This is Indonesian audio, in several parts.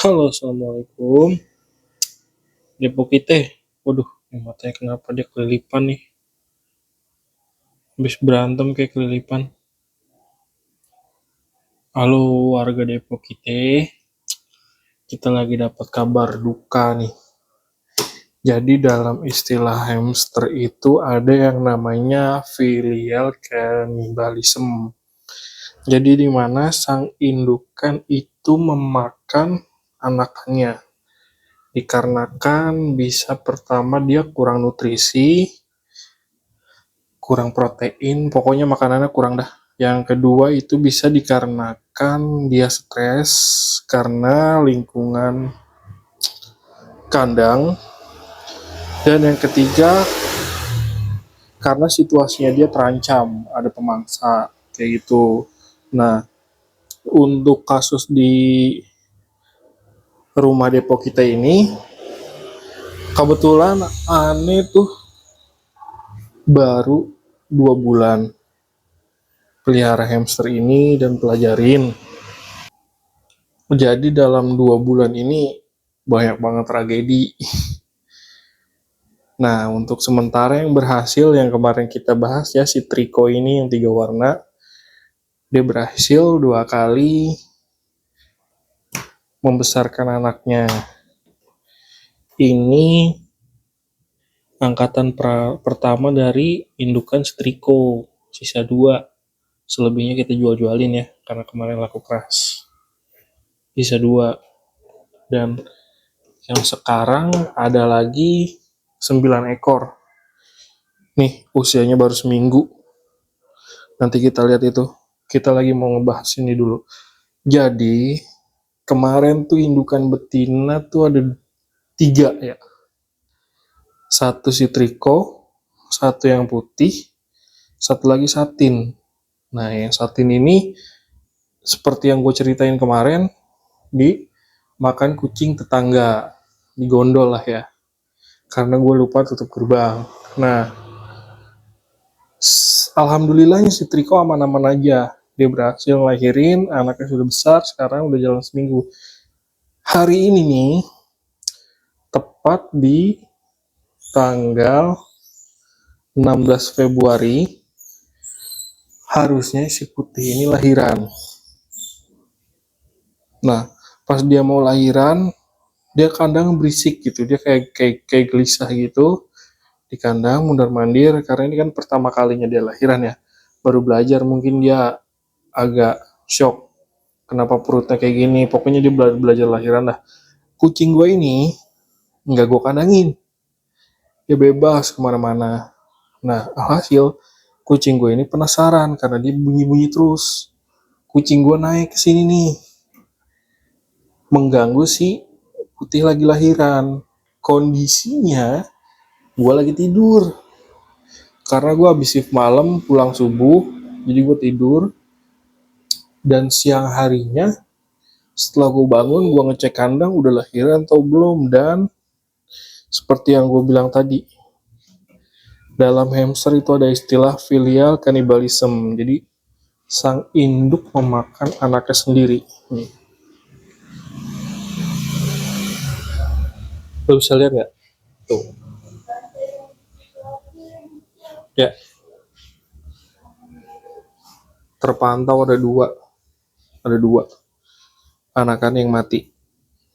Halo, assalamualaikum. Depok kita, waduh, matanya kenapa dia kelilipan nih? Habis berantem kayak kelilipan. Halo, warga Depok kita lagi dapat kabar duka nih. Jadi dalam istilah hamster itu ada yang namanya filial cannibalism. Jadi di mana sang indukan itu memakan anaknya. Dikarenakan bisa pertama dia kurang nutrisi, kurang protein, pokoknya makanannya kurang dah. Yang kedua itu bisa dikarenakan dia stres karena lingkungan kandang. Dan yang ketiga karena situasinya dia terancam, ada pemangsa kayak gitu. Nah, untuk kasus di rumah Depok kita ini, kebetulan aneh tuh baru 2 bulan pelihara hamster ini dan pelajarin. Jadi dalam 2 bulan ini banyak banget tragedi. Nah, untuk sementara yang berhasil yang kemarin kita bahas ya si Triko ini yang 3 warna, dia berhasil 2 kali membesarkan anaknya. Ini angkatan pertama dari indukan Triko, sisa 2. Selebihnya kita jual-jualin ya, karena kemarin laku keras. Sisa 2. Dan yang sekarang ada lagi 9 ekor. Nih, usianya baru seminggu. Nanti kita lihat itu. Kita lagi mau ngebahas ini dulu. Jadi, kemarin tuh indukan betina tuh ada 3 ya. Satu si Triko, satu yang putih, satu lagi satin. Nah, yang satin ini seperti yang gue ceritain kemarin, dimakan kucing tetangga. Digondol lah ya. Karena gue lupa tutup gerbang. Nah, alhamdulillahnya si Triko aman-aman aja. Dia berhasil ngelahirin, anaknya sudah besar, sekarang udah jalan seminggu. Hari ini nih, tepat di tanggal 16 Februari, harusnya si putih ini lahiran. Nah, pas dia mau lahiran, dia kandang berisik gitu, dia kayak gelisah gitu di kandang mundar-mandir karena ini kan pertama kalinya dia lahiran ya. Baru belajar mungkin dia agak shock kenapa perutnya kayak gini. Pokoknya dia belajar lahiran dah. Kucing gue ini nggak gue kandangin, dia bebas kemana-mana. Nah, alhasil kucing gue ini penasaran karena dia bunyi-bunyi terus. Kucing gue naik ke sini nih, mengganggu si putih lagi lahiran. Kondisinya gue lagi tidur karena gue habis shift malam pulang subuh, jadi gue tidur. Dan siang harinya setelah gue bangun, gue ngecek kandang udah lahiran atau belum. Dan seperti yang gue bilang tadi, dalam hamster itu ada istilah filial cannibalism. Jadi sang induk memakan anaknya sendiri. Nih, lo bisa lihat nggak? Tuh, ya, terpantau ada dua anakan yang mati.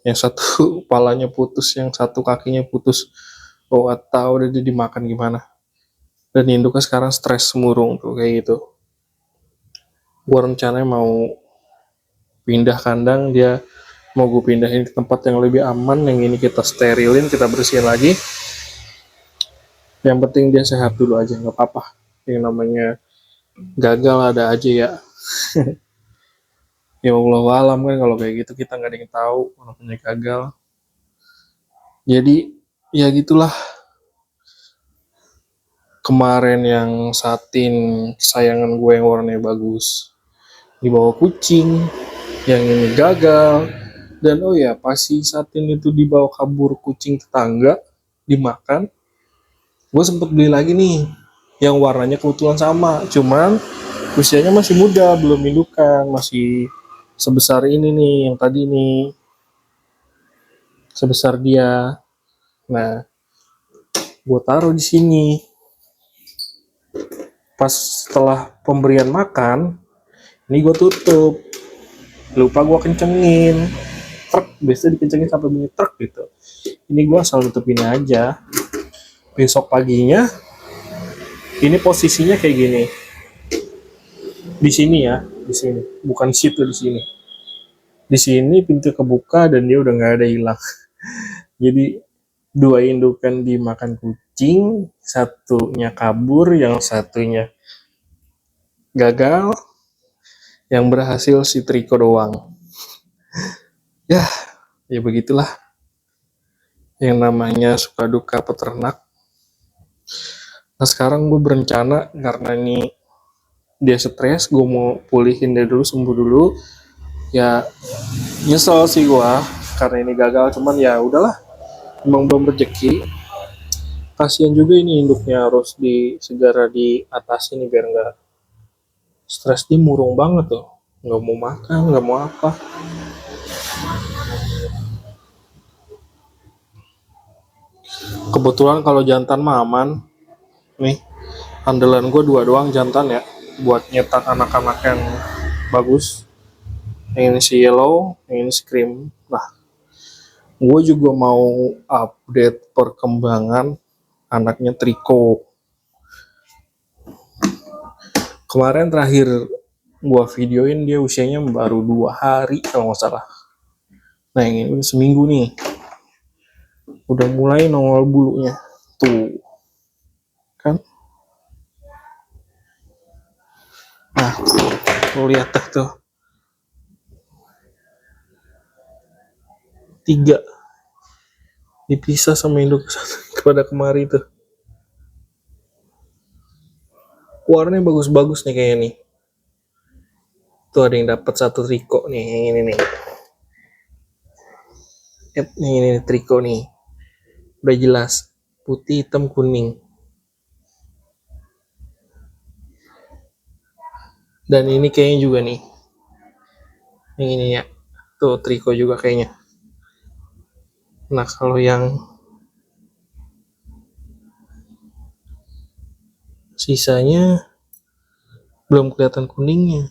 Yang satu kepalanya putus, yang satu kakinya putus. Oh, atau udah dimakan gimana? Dan induknya sekarang stres murung tuh kayak gitu. Gue rencananya mau pindah kandang, dia mau gue pindahin ke tempat yang lebih aman. Yang ini kita sterilin, kita bersihin lagi. Yang penting dia sehat dulu aja, nggak apa-apa. Yang namanya gagal ada aja ya. Ya Allah alam kan kalau kayak gitu kita nggak ada yang tahu namanya gagal. Jadi ya gitulah. Kemarin yang satin sayangan gue yang warnanya bagus dibawa kucing, yang ini gagal. Dan oh ya, pas si satin itu dibawa kabur kucing tetangga dimakan, gue sempet beli lagi nih yang warnanya kebetulan sama, cuman usianya masih muda, belum indukan, masih sebesar ini nih yang tadi nih. sebesar dia. Nah, gue taruh di sini. Pas setelah pemberian makan, ini gue tutup. Lupa gue kencengin. Truk, biasanya dikencengin sampai bunyi truk gitu. Ini gue asal tutupin aja. Besok paginya, ini posisinya kayak gini. Di sini ya, di sini. Bukan situ di sini. Di sini pintu kebuka dan dia udah nggak ada hilang. Jadi 2 indukan dimakan kucing, satunya kabur, yang satunya gagal, yang berhasil si Triko doang. Ya, ya begitulah. Yang namanya suka duka peternak. Nah sekarang gue berencana karena ini dia stres, gue mau pulihin dia dulu, sembuh dulu. Ya nyesel sih gue karena ini gagal, cuman ya udahlah, emang belum rezeki. Kasian juga ini induknya harus segera diatasi nih biar nggak stres. Dia murung banget tuh, nggak mau makan, nggak mau apa. Kebetulan kalau jantan mah aman nih, andalan gue 2 doang jantan ya buat nyetak anak-anak yang bagus. Yang ini si yellow, yang ini si cream. Nah, gue juga mau update perkembangan anaknya Triko. Kemarin terakhir gue videoin dia usianya baru 2 hari kalau nggak salah. Nah yang ini seminggu nih, udah mulai nongol bulunya tuh kan. Nah lo lihat tuh 3 dipisah sama induk kepada kemari tuh. Warnanya bagus-bagus nih kayaknya nih. Tuh ada yang dapat 1 Triko nih, yang ini nih. Nih ini Triko nih, udah jelas putih hitam kuning. Dan ini kayaknya juga nih, yang ini ya, tuh Triko juga kayaknya. Nah kalau yang sisanya belum kelihatan kuningnya.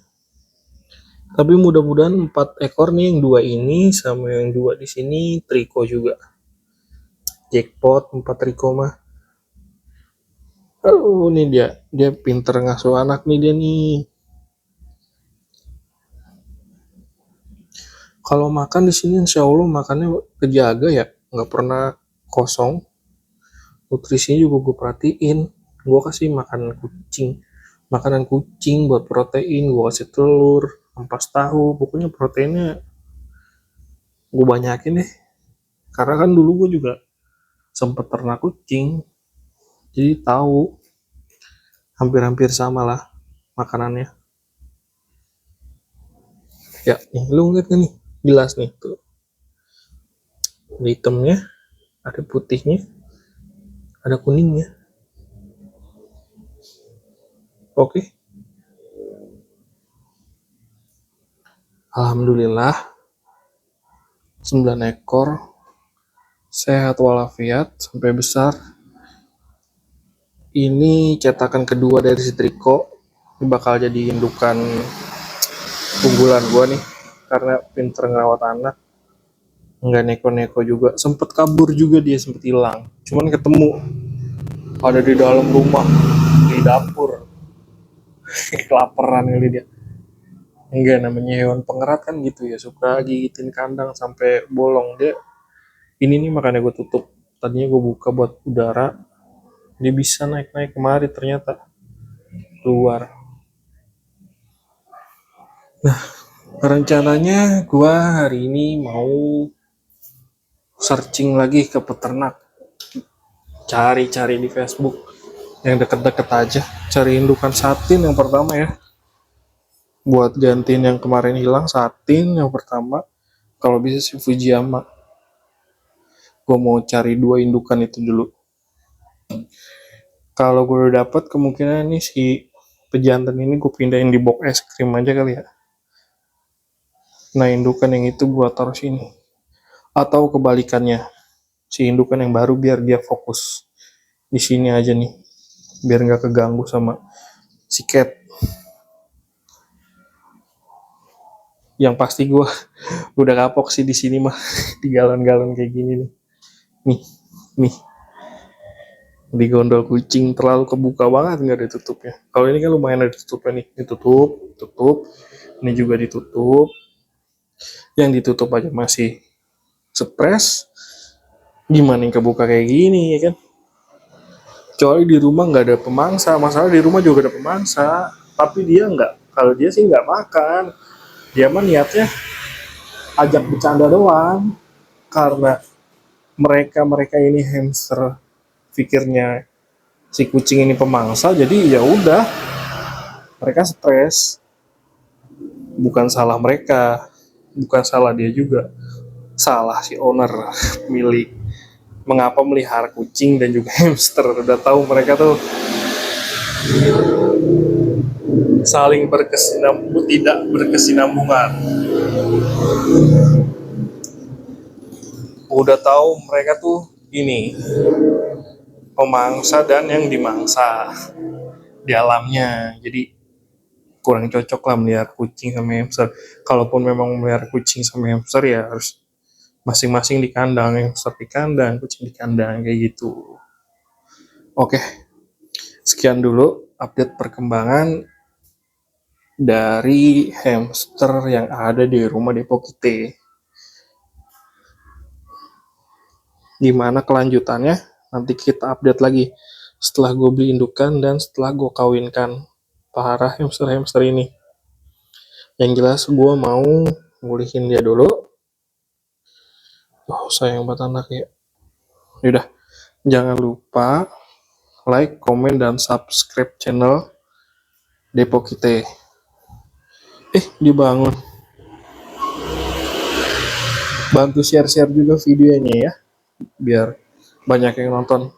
Tapi mudah-mudahan 4 ekor nih, yang 2 ini sama yang 2 di sini Triko juga. Jackpot 4 Triko mah. Oh, ini dia pinter ngasuh anak nih dia nih. Kalau makan di sini insya Allah makannya kejaga ya, nggak pernah kosong. Nutrisinya juga gue perhatiin. Gue kasih makanan kucing buat protein. Gue kasih telur, ampas tahu. Pokoknya proteinnya gue banyakin deh. Karena kan dulu gue juga sempet ternak kucing, jadi tahu hampir-hampir sama lah makanannya. Ya nih, lu ngeliat nih, jelas nih tuh. Ada hitamnya, ada putihnya, ada kuningnya. Oke. Alhamdulillah 9 ekor sehat walafiat sampai besar. Ini cetakan kedua dari si Triko. Ini bakal jadi indukan unggulan gua nih karena pinter ngerawat anak, nggak neko-neko juga. Sempet kabur juga, dia sempet hilang, cuman ketemu ada di dalam rumah di dapur. Kelaparan kali dia. Enggak, namanya hewan pengerat kan gitu ya, suka gigitin kandang sampai bolong. Dia ini nih makanya gue tutup, tadinya gue buka buat udara, dia bisa naik-naik kemari ternyata keluar. Nah rencananya gue hari ini mau searching lagi ke peternak, cari-cari di Facebook yang deket-deket aja, cari indukan satin yang pertama ya, buat gantiin yang kemarin hilang. Satin yang pertama, kalau bisa si Fujiyama. Gue mau cari 2 indukan itu dulu. Kalau gue udah dapet, kemungkinan nih si pejantan ini gue pindahin di box es krim aja kali ya. Nah indukan yang itu gue taruh sini. Atau kebalikannya, si indukan yang baru biar dia fokus di sini aja nih, biar nggak keganggu sama si cat. Yang pasti gue udah kapok sih di sini mah di galon-galon kayak gini nih. Nih, di gondol kucing terlalu kebuka banget, nggak ditutupnya. Kalau ini kan lumayan ada ditutupnya nih, tutup. Ini juga ditutup. Yang ditutup aja masih stres. Gimana yang kebuka kayak gini ya kan? Kecuali di rumah nggak ada pemangsa. Masalah di rumah juga ada pemangsa, tapi dia nggak. Kalau dia sih nggak makan. Dia mah niatnya ajak bercanda doang. Karena mereka ini hamster, pikirnya si kucing ini pemangsa, jadi ya udah mereka stres. Bukan salah mereka, bukan salah dia juga, salah si owner milik. Mengapa melihara kucing dan juga hamster? Udah tahu mereka tuh saling tidak berkesinambungan. Udah tahu mereka tuh ini pemangsa dan yang dimangsa di alamnya. Jadi kurang cocok lah melihara kucing sama hamster. Kalaupun memang melihara kucing sama hamster ya harus masing-masing di kandang, hamster di kandang, kucing di kandang kayak gitu. Oke, sekian dulu update perkembangan dari hamster yang ada di rumah Depo Kite. Gimana kelanjutannya? Nanti kita update lagi setelah gue beli indukan dan setelah gue kawinkan para hamster-hamster ini. Yang jelas gue mau ngulihin dia dulu. Oh, sayang banget anak ya. Yaudah, jangan lupa like, komen, dan subscribe channel Depo Kite. Dibangun. Bantu share-share juga videonya ya, biar banyak yang nonton.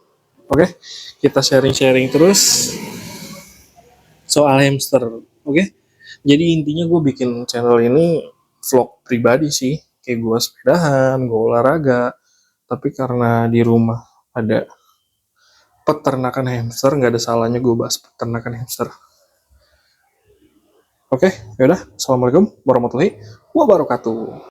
Oke, kita sharing-sharing terus soal hamster. Oke, jadi intinya gue bikin channel ini vlog pribadi sih, kayak gue sepedahan, gue olahraga. Tapi karena di rumah ada peternakan hamster, nggak ada salahnya gue bahas peternakan hamster. Oke, yaudah. Assalamualaikum warahmatullahi wabarakatuh.